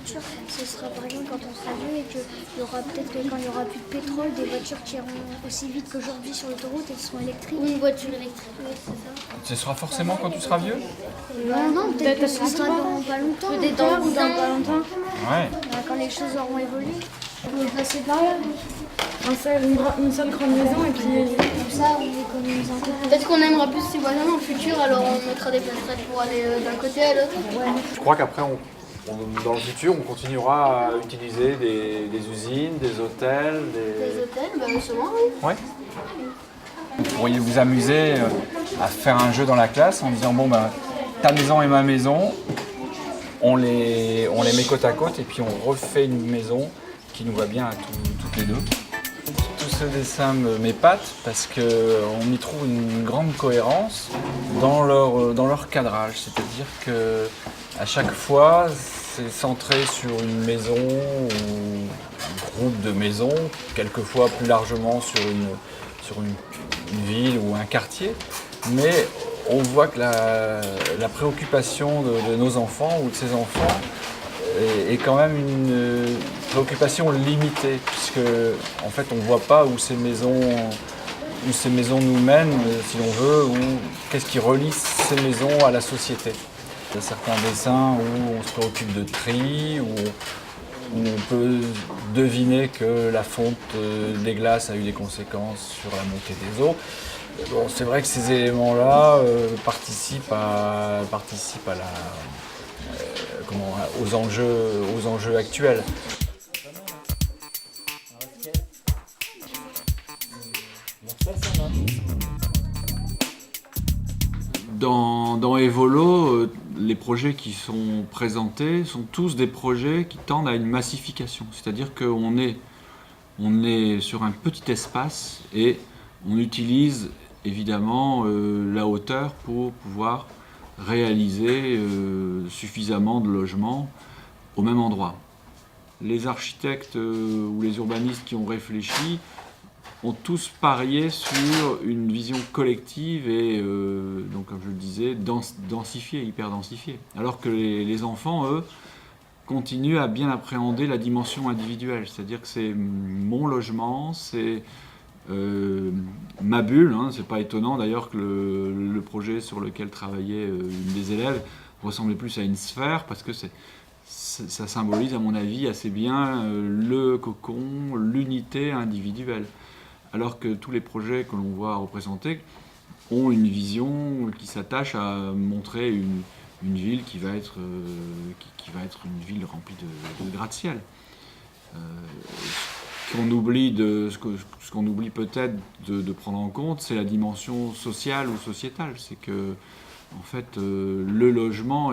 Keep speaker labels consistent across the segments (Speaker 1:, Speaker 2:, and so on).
Speaker 1: futur, ce sera par exemple quand on sera vieux et qu'il y aura peut-être que quand il n'y aura plus de pétrole, des voitures qui iront aussi vite qu'aujourd'hui sur l'autoroute et qui seront électriques.
Speaker 2: Ou une voiture électrique, oui, c'est ça.
Speaker 3: Ce sera forcément quand tu seras vieux?
Speaker 1: Non, peut-être que ce sera dans pas longtemps.
Speaker 2: Peut-être dans 10 ans.
Speaker 1: Pas longtemps.
Speaker 3: Ouais.
Speaker 1: Quand les choses auront évolué.
Speaker 2: On va passer par là.
Speaker 4: Une seule grande maison et puis
Speaker 1: Comme ça, on économise un peu.
Speaker 2: Peut-être qu'on aimera plus ces voisins dans le futur, alors on mettra des passerelles pour aller d'un côté à l'autre.
Speaker 5: Je crois qu'après, dans le futur, on continuera à utiliser des usines, des hôtels,
Speaker 2: Les hôtels, bah sûrement, oui.
Speaker 3: Ouais. Vous pourriez vous amuser à faire un jeu dans la classe en disant bon ben ta maison et ma maison, on les met côte à côte et puis on refait une maison qui nous va bien à toutes les deux. Tout ce dessin m'épate parce qu'on y trouve une grande cohérence dans leur cadrage, c'est-à-dire que à chaque fois c'est centré sur une maison ou un groupe de maisons, quelquefois plus largement sur une ville ou un quartier, mais on voit que la préoccupation de nos enfants ou de ces enfants est quand même une préoccupation limitée, puisque en fait on ne voit pas où ces maisons nous mènent, si l'on veut, ou qu'est-ce qui relie ces maisons à la société. Il y a certains dessins où on se préoccupe de tri, où on peut deviner que la fonte des glaces a eu des conséquences sur la montée des eaux. Bon, c'est vrai que ces éléments-là participent aux enjeux actuels. Dans Evolo, les projets qui sont présentés sont tous des projets qui tendent à une massification. C'est-à-dire qu'on est sur un petit espace et on utilise évidemment la hauteur pour pouvoir réaliser suffisamment de logements au même endroit. Les architectes ou les urbanistes qui ont réfléchi ont tous parié sur une vision collective et, donc, comme je le disais, densifiée, hyper densifiée. Alors que les enfants, eux, continuent à bien appréhender la dimension individuelle. C'est-à-dire que c'est mon logement, c'est ma bulle. C'est pas étonnant d'ailleurs que le projet sur lequel travaillait une des élèves ressemblait plus à une sphère, parce que ça symbolise, à mon avis, assez bien le cocon, l'unité individuelle. Alors que tous les projets que l'on voit représentés ont une vision qui s'attache à montrer une ville qui va être une ville remplie de gratte-ciel. Ce qu'on oublie peut-être de prendre en compte, c'est la dimension sociale ou sociétale. C'est que, en fait, le logement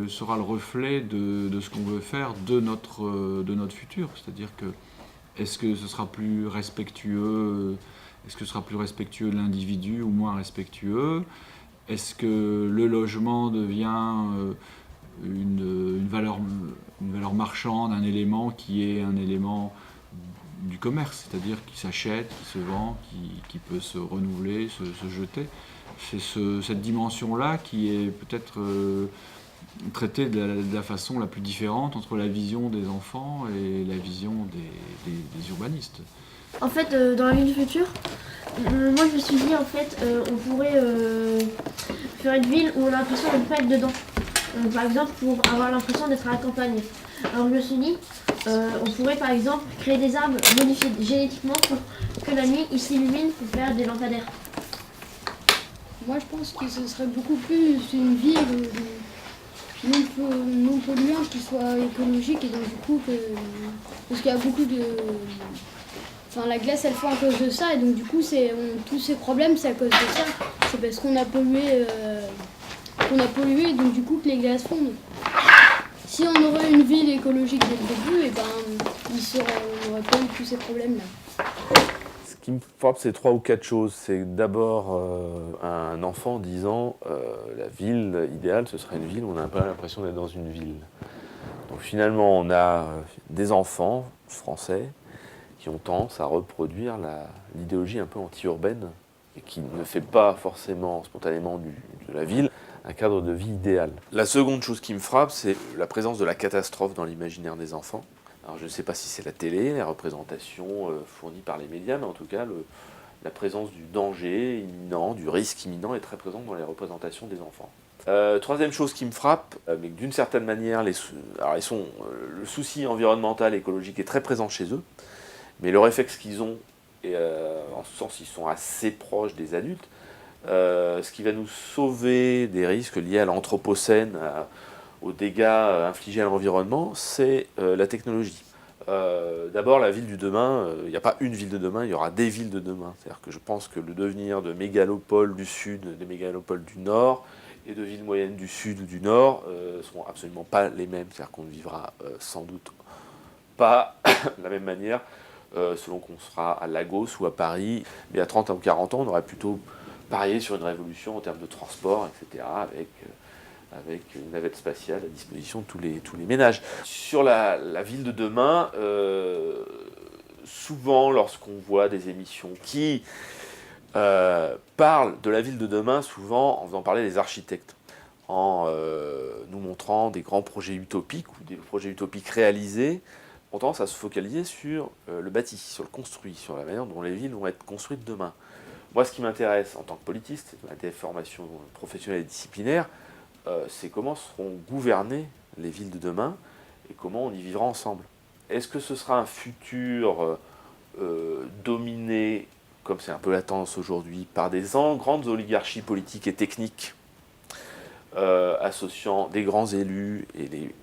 Speaker 3: sera le reflet de ce qu'on veut faire de notre futur. C'est-à-dire que est-ce que ce sera plus respectueux de l'individu ou moins respectueux? Est-ce que le logement devient une valeur marchande, un élément qui est un élément du commerce, c'est-à-dire qui s'achète, qui se vend, qui peut se renouveler, se jeter? C'est cette dimension-là qui est peut-être traitée de la façon la plus différente entre la vision des enfants et la vision des urbanistes.
Speaker 4: En fait, dans la ville du futur, moi je me suis dit, en fait, on pourrait faire une ville où on a l'impression de ne pas être dedans. Par exemple, pour avoir l'impression d'être à la campagne. Alors je me suis dit, on pourrait par exemple créer des arbres modifiés génétiquement pour que la nuit ils s'illuminent pour faire des lampadaires.
Speaker 6: Moi, je pense que ce serait beaucoup plus une ville non polluante qui soit écologique et donc du coup parce qu'il y a beaucoup de... Enfin, la glace elle fond à cause de ça et donc du coup tous ces problèmes c'est à cause de ça. C'est parce qu'on a pollué et donc du coup que les glaces fondent. Si on aurait une ville écologique dès le début, et on n'aurait pas eu tous ces problèmes là.
Speaker 7: Ce qui me frappe, c'est 3 ou 4 choses. C'est d'abord un enfant disant la ville idéale, ce serait une ville où on n'a pas l'impression d'être dans une ville. Donc finalement, on a des enfants français qui ont tendance à reproduire l'idéologie un peu anti-urbaine et qui ne fait pas forcément spontanément de la ville un cadre de vie idéal. La seconde chose qui me frappe, c'est la présence de la catastrophe dans l'imaginaire des enfants. Alors je ne sais pas si c'est la télé, les représentations fournies par les médias, mais en tout cas la présence du danger imminent, du risque imminent est très présente dans les représentations des enfants. Troisième chose qui me frappe, mais que d'une certaine manière, le souci environnemental et écologique est très présent chez eux, mais le réflexe qu'ils ont, en ce sens ils sont assez proches des adultes, ce qui va nous sauver des risques liés à l'anthropocène, aux dégâts infligés à l'environnement, c'est la technologie. D'abord, la ville du demain, il n'y a pas une ville de demain, il y aura des villes de demain. C'est-à-dire que je pense que le devenir de mégalopoles du sud, des mégalopoles du nord, et de villes moyennes du sud ou du nord ne seront absolument pas les mêmes. C'est-à-dire qu'on ne vivra sans doute pas de la même manière selon qu'on sera à Lagos ou à Paris. Mais à 30 ou 40 ans, on aurait plutôt parié sur une révolution en termes de transport, etc., avec une navette spatiale à disposition de tous les ménages. Sur la ville de demain, souvent lorsqu'on voit des émissions qui parlent de la ville de demain, souvent en faisant parler des architectes, en nous montrant des grands projets utopiques ou des projets utopiques réalisés, on tendance à se focaliser sur le bâti, sur le construit, sur la manière dont les villes vont être construites demain. Moi, ce qui m'intéresse en tant que politiste, dans des formations professionnelles et disciplinaires, c'est comment seront gouvernées les villes de demain et comment on y vivra ensemble. Est-ce que ce sera un futur dominé, comme c'est un peu la tendance aujourd'hui, par des grandes oligarchies politiques et techniques, associant des grands élus et des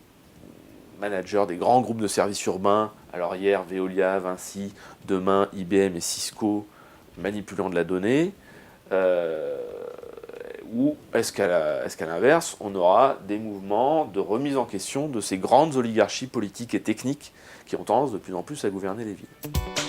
Speaker 7: managers des grands groupes de services urbains, alors hier Veolia, Vinci, demain IBM et Cisco, manipulant de la donnée, ou est-ce qu'à l'inverse, on aura des mouvements de remise en question de ces grandes oligarchies politiques et techniques qui ont tendance de plus en plus à gouverner les villes.